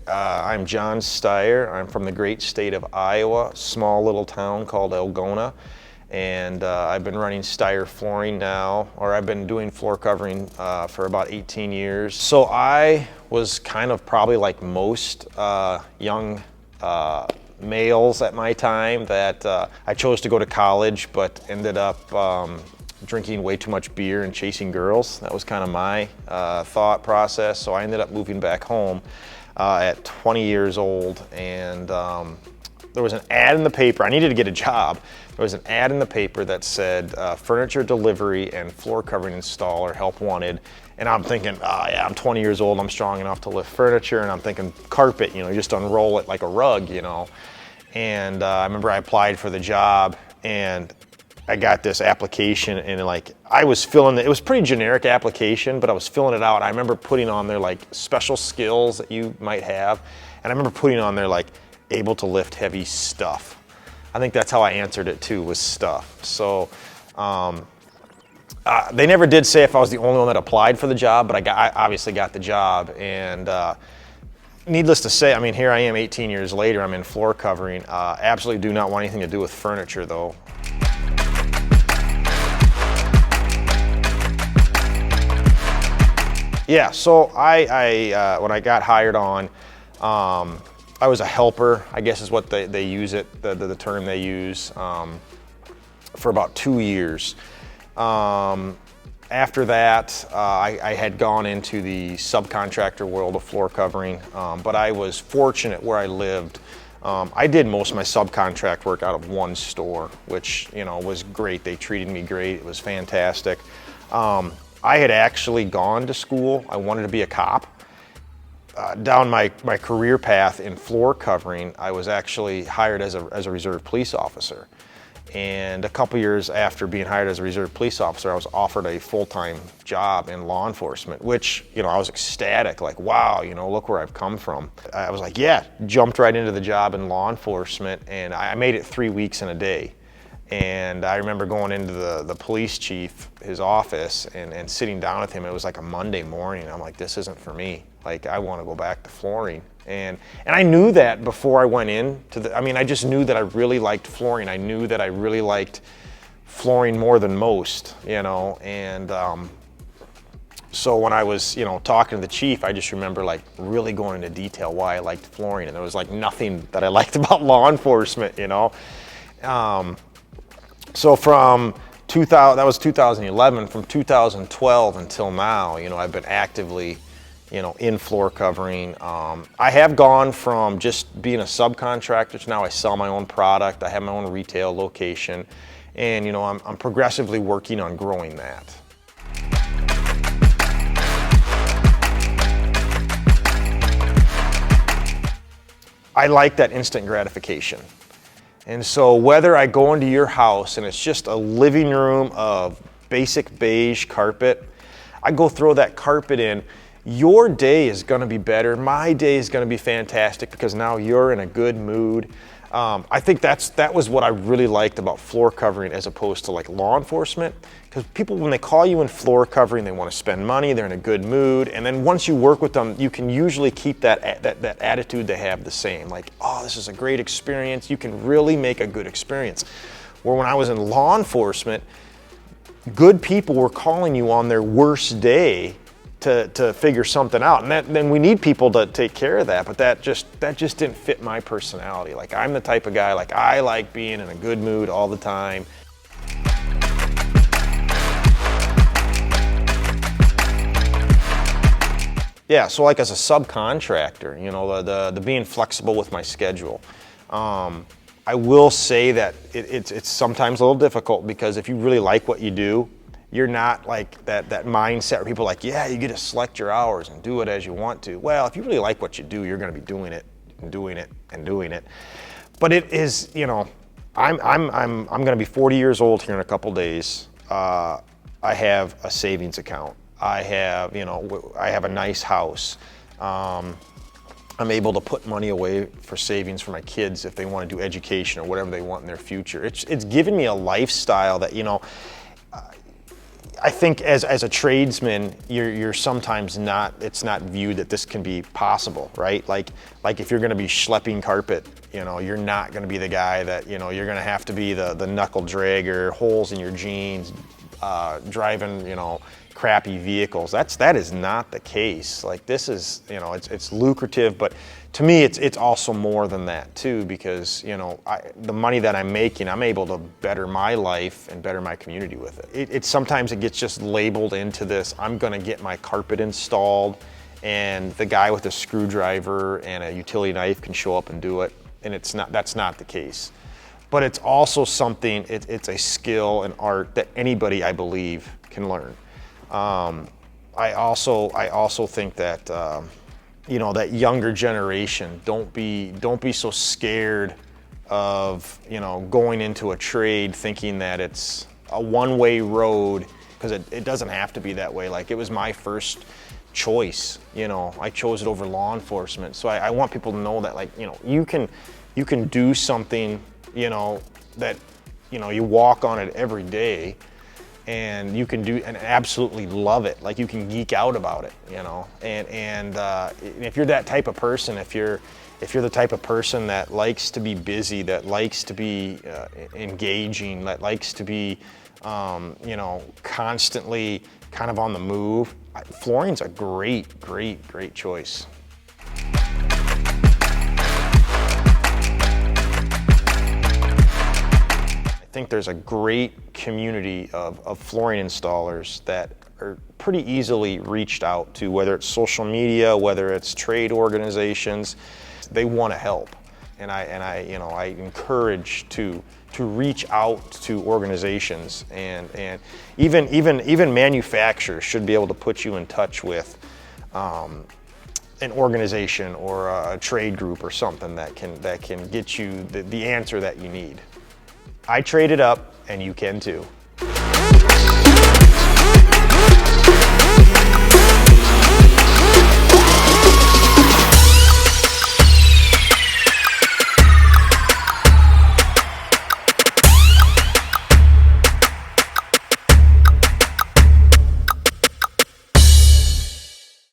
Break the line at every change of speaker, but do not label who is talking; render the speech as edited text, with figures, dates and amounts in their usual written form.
I'm John Steier. I'm from the great state of Iowa, small little town called Algona. And I've been running Steier flooring now, or I've been doing floor covering for about 18 years. So I was kind of probably like most young males at my time that I chose to go to college, but ended up drinking way too much beer and chasing girls. That was kind of my thought process. So I ended up moving back home at 20 years old, and there was an ad in the paper. I needed to get a job. There was an ad in the paper that said furniture delivery and floor covering installer, help wanted. And I'm thinking, oh yeah, I'm 20 years old, I'm strong enough to lift furniture, and I'm thinking carpet, you know, just unroll it like a rug, you know. And I remember I applied for the job, and I got this application, and like I was filling it. It was a pretty generic application, but I was filling it out. I remember putting on there like special skills that you might have, and I remember putting on there like able to lift heavy stuff. I think that's how I answered it too, was stuff. So they never did say if I was the only one that applied for the job, but I obviously got the job. And needless to say, I mean, here I am 18 years later, I'm in floor covering. Absolutely do not want anything to do with furniture though. Yeah, so when I got hired on, I was a helper, I guess is what they use it, the term they use, for about 2 years. After that, I had gone into the subcontractor world of floor covering, but I was fortunate where I lived. I did most of my subcontract work out of one store, which, you know, was great. They treated me great. It was fantastic. I had actually gone to school. I wanted to be a cop. Down my career path in floor covering, I was actually hired as a reserve police officer. And a couple years after being hired as a reserve police officer, I was offered a full-time job in law enforcement, which, you know, I was ecstatic, like, wow, you know, look where I've come from. I was like, yeah, jumped right into the job in law enforcement, and I made it 3 weeks in a day. And I remember going into the police chief, his office, and sitting down with him. It was like a Monday morning. I'm like, this isn't for me. Like, I want to go back to flooring. And I knew that before I went in to I mean, I just knew that I really liked flooring. I knew that I really liked flooring more than most, you know. And so when I was, you know, talking to the chief, I just remember like really going into detail why I liked flooring. And there was like nothing that I liked about law enforcement, you know. So from 2000, that was 2011, from 2012 until now, you know, I've been actively, you know, in floor covering. I have gone from just being a subcontractor to now I sell my own product. I have my own retail location, and, you know, I'm progressively working on growing that. I like that instant gratification. And so whether I go into your house and it's just a living room of basic beige carpet, I go throw that carpet in, your day is gonna be better. My day is gonna be fantastic because now you're in a good mood. I think that was what I really liked about floor covering as opposed to like law enforcement. Because people, when they call you in floor covering, they want to spend money, they're in a good mood, and then once you work with them, you can usually keep that attitude they have the same. Like, oh, this is a great experience. You can really make a good experience. Where when I was in law enforcement, good people were calling you on their worst day to figure something out, and then we need people to take care of that, but that just didn't fit my personality. Like, I'm the type of guy, like, I like being in a good mood all the time. Yeah, so like as a subcontractor, you know, the being flexible with my schedule. I will say that it's sometimes a little difficult because if you really like what you do, you're not like that mindset where people are like, yeah, you get to select your hours and do it as you want to. Well, if you really like what you do, you're going to be doing it and doing it and doing it. But it is, you know, I'm going to be 40 years old here in a couple days. I have a savings account. I have, you know, I have a nice house. I'm able to put money away for savings for my kids if they want to do education or whatever they want in their future. It's given me a lifestyle that, you know, I think as a tradesman, you're sometimes not, it's not viewed that this can be possible, right? Like if you're gonna be schlepping carpet, you know, you're not gonna be the guy that, you know, you're gonna have to be the knuckle dragger, holes in your jeans, driving, you know, crappy vehicles. That is not the case. Like this is, you know, it's lucrative, but to me, it's also more than that too, because, you know, the money that I'm making, I'm able to better my life and better my community with it. Sometimes it gets just labeled into this, I'm gonna get my carpet installed, and the guy with a screwdriver and a utility knife can show up and do it, and that's not the case. But it's also something, it's a skill and art that anybody, I believe, can learn. I also think that, you know, that younger generation, don't be so scared of, you know, going into a trade thinking that it's a one-way road, because it doesn't have to be that way. Like, it was my first choice, you know, I chose it over law enforcement. So I want people to know that, like, you know, you can do something, you know, that, you know, you walk on it every day, and you can do and absolutely love it. Like, you can geek out about it, you know. And if you're that type of person, if you're the type of person that likes to be busy, that likes to be engaging, that likes to be, you know, constantly kind of on the move, flooring's a great choice. I think there's a great community of flooring installers that are pretty easily reached out to, whether it's social media, whether it's trade organizations. They want to help, and I you know, I encourage to reach out to organizations, and even manufacturers should be able to put you in touch with an organization or a trade group or something that can get you the answer that you need. I traded up, and you can too.